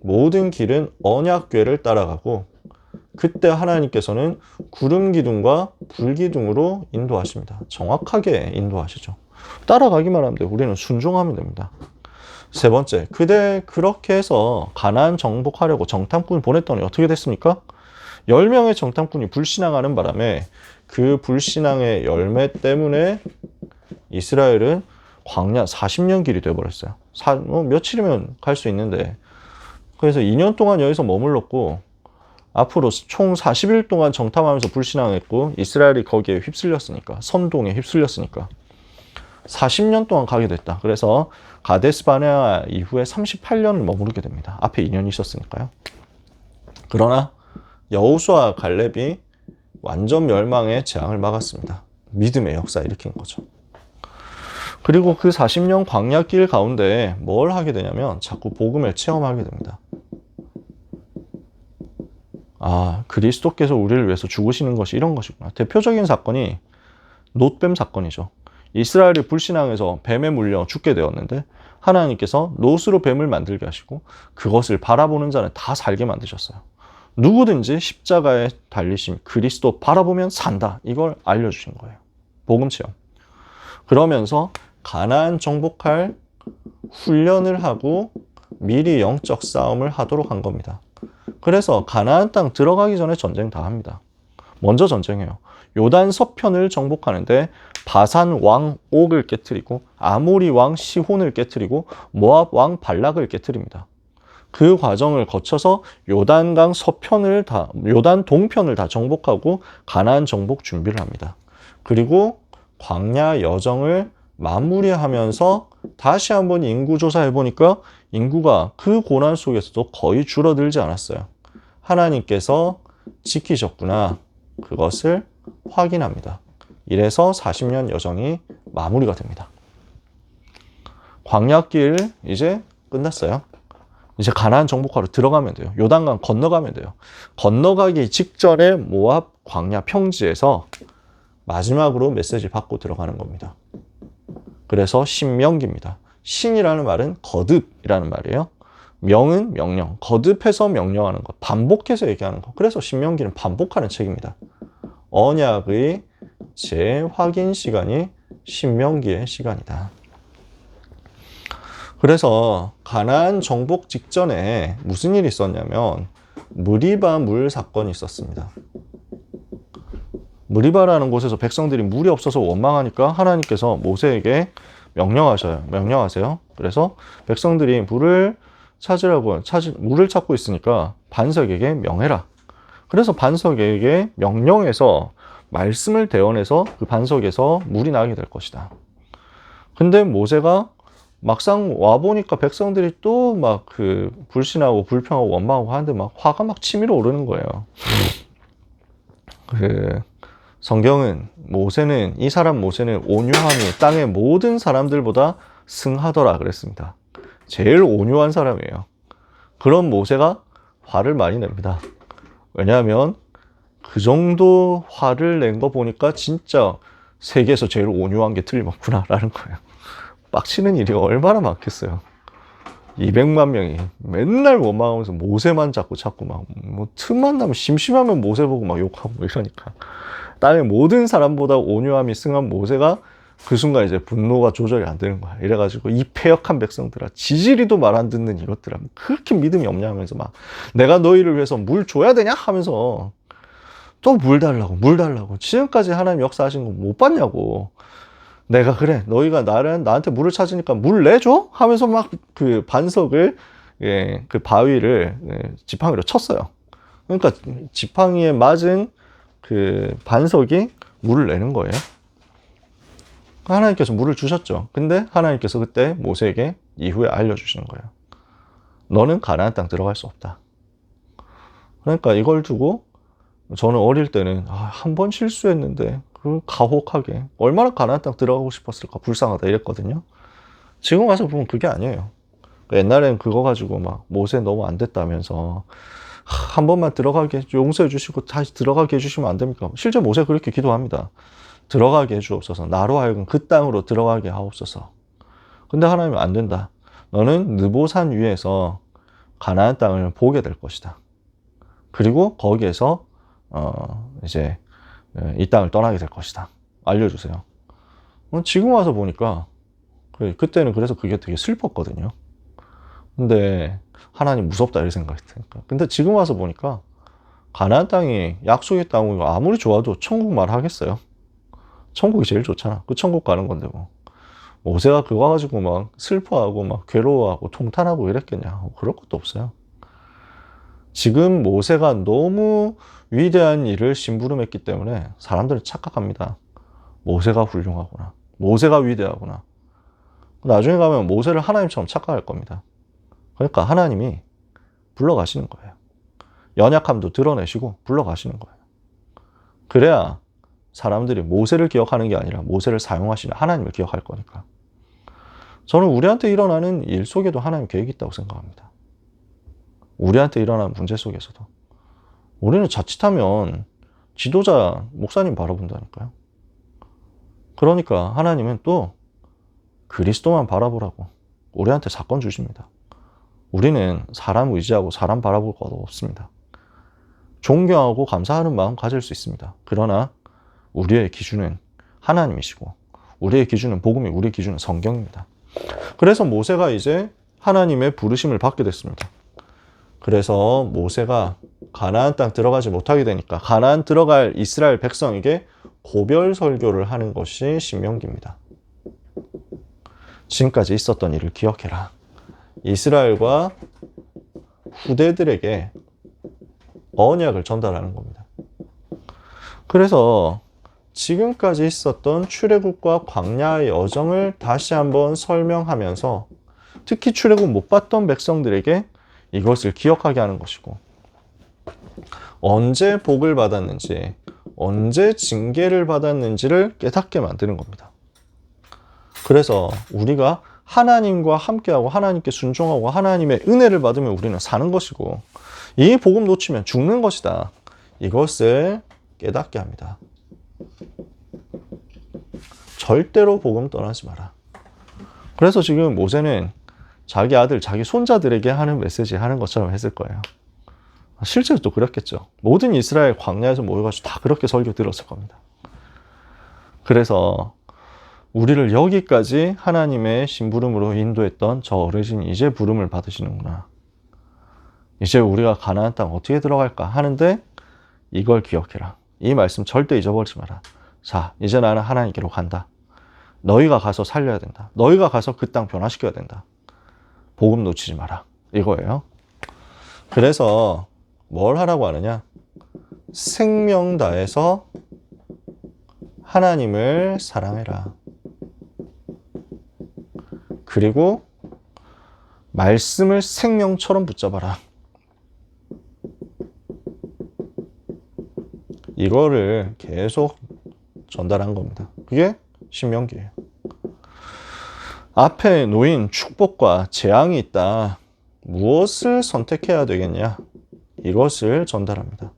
모든 길은 언약궤를 따라가고 그때 하나님께서는 구름 기둥과 불 기둥으로 인도하십니다. 정확하게 인도하시죠. 따라가기만 하면 돼요. 우리는 순종하면 됩니다. 세 번째, 그렇게 해서 가나안 정복하려고 정탐꾼 보냈더니 어떻게 됐습니까? 10명의 정탐꾼이 불신앙하는 바람에 그 불신앙의 열매 때문에 이스라엘은 광야 40년 길이 되어버렸어요. 며칠이면 갈 수 있는데 그래서 2년 동안 여기서 머물렀고 앞으로 총 40일 동안 정탐하면서 불신앙했고 이스라엘이 거기에 휩쓸렸으니까 선동에 휩쓸렸으니까 40년 동안 가게 됐다. 그래서 가데스 바네아 이후에 38년을 머무르게 됩니다. 앞에 2년이 있었으니까요. 그러나 여호수아 갈렙이 완전 멸망의 재앙을 막았습니다. 믿음의 역사 일으킨 거죠. 그리고 그 40년 광야길 가운데 뭘 하게 되냐면 자꾸 복음을 체험하게 됩니다. 그리스도께서 우리를 위해서 죽으시는 것이 이런 것이구나. 대표적인 사건이 놋뱀 사건이죠. 이스라엘이 불신앙해서 뱀에 물려 죽게 되었는데 하나님께서 놋으로 뱀을 만들게 하시고 그것을 바라보는 자는 다 살게 만드셨어요. 누구든지 십자가에 달리신 그리스도 바라보면 산다. 이걸 알려주신 거예요. 복음 체험. 그러면서 가나안 정복할 훈련을 하고 미리 영적 싸움을 하도록 한 겁니다. 그래서 가나안 땅 들어가기 전에 전쟁 다 합니다. 먼저 전쟁해요. 요단 서편을 정복하는데 바산 왕 옥을 깨뜨리고 아모리 왕 시혼을 깨뜨리고 모압 왕 발락을 깨뜨립니다. 그 과정을 거쳐서 요단 동편을 다 정복하고 가나안 정복 준비를 합니다. 그리고 광야 여정을 마무리하면서 다시 한번 인구 조사해 보니까 인구가 그 고난 속에서도 거의 줄어들지 않았어요. 하나님께서 지키셨구나. 그것을 확인합니다. 이래서 40년 여정이 마무리가 됩니다. 광야길 이제 끝났어요. 이제 가나안 정복하러 들어가면 돼요. 요단강 건너가면 돼요. 건너가기 직전에 모압 광야 평지에서 마지막으로 메시지 받고 들어가는 겁니다. 그래서 신명기입니다. 신이라는 말은 거듭이라는 말이에요. 명은 명령, 거듭해서 명령하는 것, 반복해서 얘기하는 것. 그래서 신명기는 반복하는 책입니다. 언약의 재확인 시간이 신명기의 시간이다. 그래서 가나안 정복 직전에 무슨 일이 있었냐면 무리바 물 사건이 있었습니다. 무리바라는 곳에서 백성들이 물이 없어서 원망하니까 하나님께서 모세에게 명령하세요. 그래서 백성들이 물을 찾고 있으니까 반석에게 명해라. 그래서 반석에게 명령해서 말씀을 대언해서 그 반석에서 물이 나게 될 것이다. 근데 모세가 막상 와보니까 백성들이 또 막 그 불신하고 불평하고 원망하고 하는데 막 화가 막 치밀어 오르는 거예요. 성경은 이 사람 모세는 온유함이 땅의 모든 사람들보다 승하더라 그랬습니다. 제일 온유한 사람이에요. 그런 모세가 화를 많이 냅니다. 왜냐하면 그 정도 화를 낸 거 보니까 진짜 세계에서 제일 온유한 게 틀림없구나라는 거예요. 빡치는 일이 얼마나 많겠어요. 200만 명이 맨날 원망하면서 모세만 자꾸 막 뭐 틈만 나면 심심하면 모세 보고 막 욕하고 이러니까 땅의 모든 사람보다 온유함이 승한 모세가 그 순간 이제 분노가 조절이 안 되는 거야. 이래가지고 이 패역한 백성들아, 지지리도 말 안 듣는 이것들아, 그렇게 믿음이 없냐 하면서 막 내가 너희를 위해서 물 줘야 되냐 하면서 또 물 달라고 지금까지 하나님 역사하신 거 못 봤냐고. 내가 그래 너희가 나한테 물을 찾으니까 물 내줘 하면서 막 그 반석을 그 바위를 지팡이로 쳤어요. 그러니까 지팡이에 맞은 그 반석이 물을 내는 거예요. 하나님께서 물을 주셨죠. 근데 하나님께서 그때 모세에게 이후에 알려주시는 거예요. 너는 가나안 땅 들어갈 수 없다. 그러니까 이걸 두고 저는 어릴 때는 한 번 실수했는데 그 가혹하게 얼마나 가나안 땅 들어가고 싶었을까, 불쌍하다 이랬거든요. 지금 와서 보면 그게 아니에요. 옛날엔 그거 가지고 막 모세 너무 안 됐다면서 한 번만 들어가게 용서해 주시고 다시 들어가게 해주시면 안 됩니까? 실제 모세 그렇게 기도합니다. 들어가게 해주옵소서. 나로 하여금 그 땅으로 들어가게 하옵소서. 근데 하나님은 안 된다. 너는 느보산 위에서 가나안 땅을 보게 될 것이다. 그리고 거기에서 이제 이 땅을 떠나게 될 것이다. 알려주세요. 지금 와서 보니까 그때는 그래서 그게 되게 슬펐거든요. 근데 하나님 무섭다 이런 생각이 드니까. 근데 지금 와서 보니까 가나안 땅이 약속의 땅이고 아무리 좋아도 천국 말 하겠어요? 천국이 제일 좋잖아. 그 천국 가는 건데 뭐. 모세가 그거 가지고 막 슬퍼하고 막 괴로워하고 통탄하고 이랬겠냐. 그럴 것도 없어요. 지금 모세가 너무 위대한 일을 심부름했기 때문에 사람들은 착각합니다. 모세가 훌륭하구나. 모세가 위대하구나. 나중에 가면 모세를 하나님처럼 착각할 겁니다. 그러니까 하나님이 불러가시는 거예요. 연약함도 드러내시고 불러가시는 거예요. 그래야 사람들이 모세를 기억하는 게 아니라 모세를 사용하시는 하나님을 기억할 거니까. 저는 우리한테 일어나는 일 속에도 하나님 계획이 있다고 생각합니다. 우리한테 일어나는 문제 속에서도. 우리는 자칫하면 지도자, 목사님 바라본다니까요. 그러니까 하나님은 또 그리스도만 바라보라고 우리한테 사건 주십니다. 우리는 사람 의지하고 사람 바라볼 것 없습니다. 존경하고 감사하는 마음 가질 수 있습니다. 그러나 우리의 기준은 하나님이시고 우리의 기준은 복음이, 우리의 기준은 성경입니다. 그래서 모세가 이제 하나님의 부르심을 받게 됐습니다. 그래서 모세가 가나안 땅 들어가지 못하게 되니까 가나안 들어갈 이스라엘 백성에게 고별 설교를 하는 것이 신명기입니다. 지금까지 있었던 일을 기억해라. 이스라엘과 후대들에게 언약을 전달하는 겁니다. 그래서 지금까지 있었던 출애굽과 광야의 여정을 다시 한번 설명하면서 특히 출애굽 못 봤던 백성들에게 이것을 기억하게 하는 것이고, 언제 복을 받았는지, 언제 징계를 받았는지를 깨닫게 만드는 겁니다. 그래서 우리가 하나님과 함께하고 하나님께 순종하고 하나님의 은혜를 받으면 우리는 사는 것이고, 이 복음 놓치면 죽는 것이다. 이것을 깨닫게 합니다. 절대로 복음 떠나지 마라. 그래서 지금 모세는 자기 아들, 자기 손자들에게 하는 메시지 하는 것처럼 했을 거예요. 실제로 또 그랬겠죠. 모든 이스라엘 광야에서 모여가지고 다 그렇게 설교 들었을 겁니다. 그래서 우리를 여기까지 하나님의 심부름으로 인도했던 저 어르신이 이제 부름을 받으시는구나. 이제 우리가 가나안 땅 어떻게 들어갈까 하는데 이걸 기억해라. 이 말씀 절대 잊어버리지 마라. 자, 이제 나는 하나님께로 간다. 너희가 가서 살려야 된다. 너희가 가서 그 땅 변화시켜야 된다. 복음 놓치지 마라. 이거예요. 그래서 뭘 하라고 하느냐? 생명 다해서 하나님을 사랑해라. 그리고 말씀을 생명처럼 붙잡아라. 이거를 계속 전달한 겁니다. 그게 신명기예요. 앞에 놓인 축복과 재앙이 있다. 무엇을 선택해야 되겠냐? 이것을 전달합니다.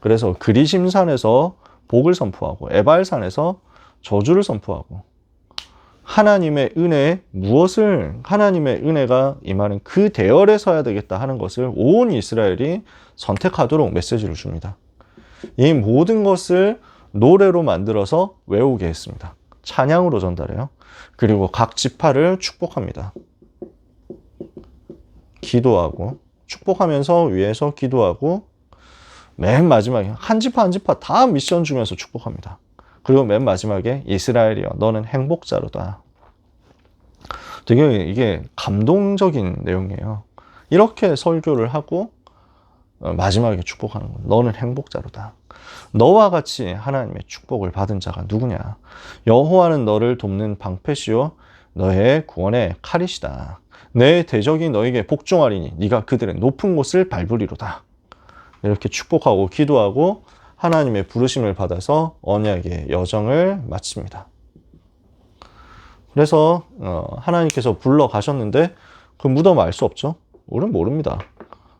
그래서 그리심산에서 복을 선포하고 에발산에서 저주를 선포하고, 하나님의 은혜, 무엇을 하나님의 은혜가 임하는 그 대열에 서야 되겠다 하는 것을 온 이스라엘이 선택하도록 메시지를 줍니다. 이 모든 것을 노래로 만들어서 외우게 했습니다. 찬양으로 전달해요. 그리고 각 지파를 축복합니다. 기도하고, 축복하면서 위에서 기도하고, 맨 마지막에 한 지파 한 지파 다 미션 주면서 축복합니다. 그리고 맨 마지막에 이스라엘이여 너는 행복자로다. 되게 이게 감동적인 내용이에요. 이렇게 설교를 하고 마지막에 축복하는 거예요. 너는 행복자로다. 너와 같이 하나님의 축복을 받은 자가 누구냐? 여호와는 너를 돕는 방패시요 너의 구원의 칼이시다. 내 대적이 너에게 복종하리니 네가 그들의 높은 곳을 밟으리로다. 이렇게 축복하고 기도하고 하나님의 부르심을 받아서 언약의 여정을 마칩니다. 그래서 하나님께서 불러가셨는데 그 무덤 알 수 없죠? 우리는 모릅니다.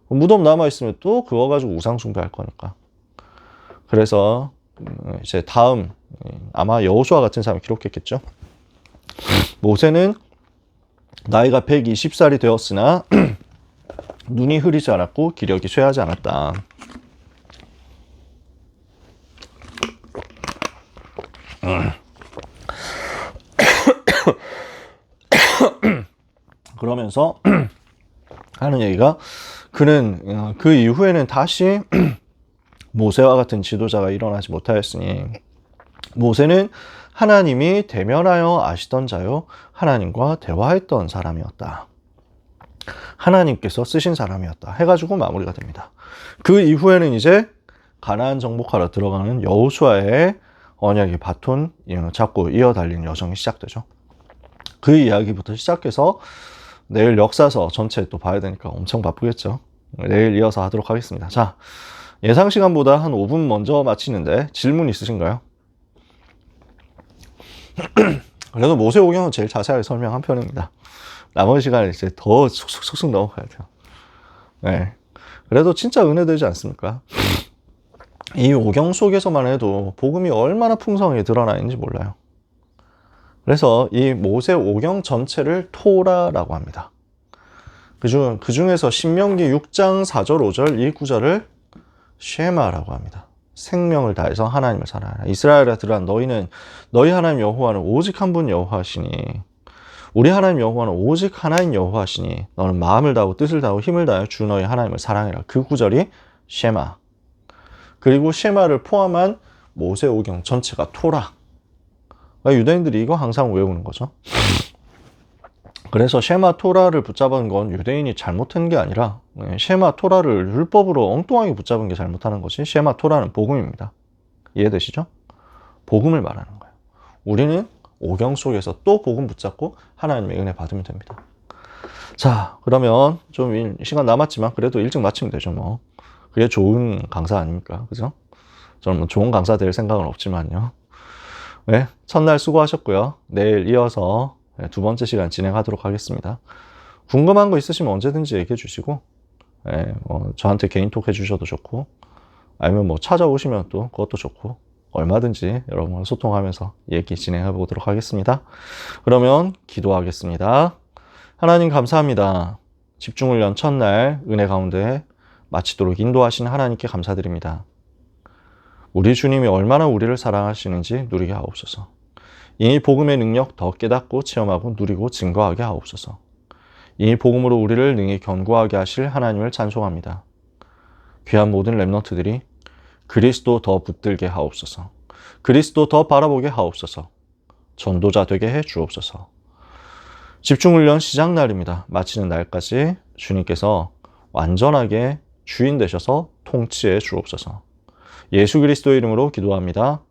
무덤 남아있으면 또 그거 가지고 우상 숭배할 거니까. 그래서 이제 다음 아마 여호수아 같은 사람이 기록했겠죠. 모세는 나이가 120살이 되었으나 눈이 흐리지 않았고 기력이 쇠하지 않았다. 그러면서 하는 얘기가, 그는 그 이후에는 다시 모세와 같은 지도자가 일어나지 못하였으니 모세는 하나님이 대면하여 아시던 자요 하나님과 대화했던 사람이었다. 하나님께서 쓰신 사람이었다 해가지고 마무리가 됩니다. 그 이후에는 이제 가나안 정복하러 들어가는 여호수아의 언약의 바톤 잡고 이어달리는 여정이 시작되죠. 그 이야기부터 시작해서 내일 역사서 전체 또 봐야 되니까 엄청 바쁘겠죠. 내일 이어서 하도록 하겠습니다. 자, 예상 시간보다 한 5분 먼저 마치는데 질문 있으신가요? 그래도 모세오경은 제일 자세하게 설명한 편입니다. 나머지 시간에 이제 더 쑥쑥쑥쑥 넘어가야 돼요. 네. 그래도 진짜 은혜되지 않습니까? 이 오경 속에서만 해도 복음이 얼마나 풍성하게 드러나 있는지 몰라요. 그래서 이 모세 오경 전체를 토라라고 합니다. 그 중에서 신명기 6장 4절 5절 이 구절을 쉐마라고 합니다. 생명을 다해서 하나님을 사랑하라. 이스라엘 아들아 너희는 너희 하나님 여호와는 오직 한 분 여호와시니 우리 하나님 여호와는 오직 하나인 여호와시니 너는 마음을 다하고 뜻을 다하고 힘을 다하여 주 너희 하나님을 사랑해라. 그 구절이 쉐마. 그리고 쉐마를 포함한 모세오경 전체가 토라. 유대인들이 이거 항상 외우는 거죠. 그래서 쉐마 토라를 붙잡은 건 유대인이 잘못한 게 아니라 쉐마 토라를 율법으로 엉뚱하게 붙잡은 게 잘못하는 것이 쉐마 토라는 복음입니다. 이해되시죠? 복음을 말하는 거예요. 우리는 오경 속에서 또 복음 붙잡고 하나님의 은혜 받으면 됩니다. 자, 그러면 좀 시간 남았지만 그래도 일찍 마치면 되죠 뭐. 그게 좋은 강사 아닙니까? 그죠? 저는 뭐 좋은 강사 될 생각은 없지만요. 네, 첫날 수고하셨고요. 내일 이어서 두 번째 시간 진행하도록 하겠습니다. 궁금한 거 있으시면 언제든지 얘기해 주시고, 저한테 개인톡 해주셔도 좋고, 아니면 뭐 찾아오시면 또 그것도 좋고, 얼마든지 여러분과 소통하면서 얘기 진행해 보도록 하겠습니다. 그러면 기도하겠습니다. 하나님 감사합니다. 집중훈련 첫날 은혜 가운데 마치도록 인도하신 하나님께 감사드립니다. 우리 주님이 얼마나 우리를 사랑하시는지 누리게 하옵소서. 이 복음의 능력 더 깨닫고 체험하고 누리고 증거하게 하옵소서. 이 복음으로 우리를 능히 견고하게 하실 하나님을 찬송합니다. 귀한 모든 렘넌트들이 그리스도 더 붙들게 하옵소서. 그리스도 더 바라보게 하옵소서. 전도자 되게 해 주옵소서. 집중훈련 시작 날입니다. 마치는 날까지 주님께서 완전하게 주인 되셔서 통치해 주옵소서. 예수 그리스도의 이름으로 기도합니다.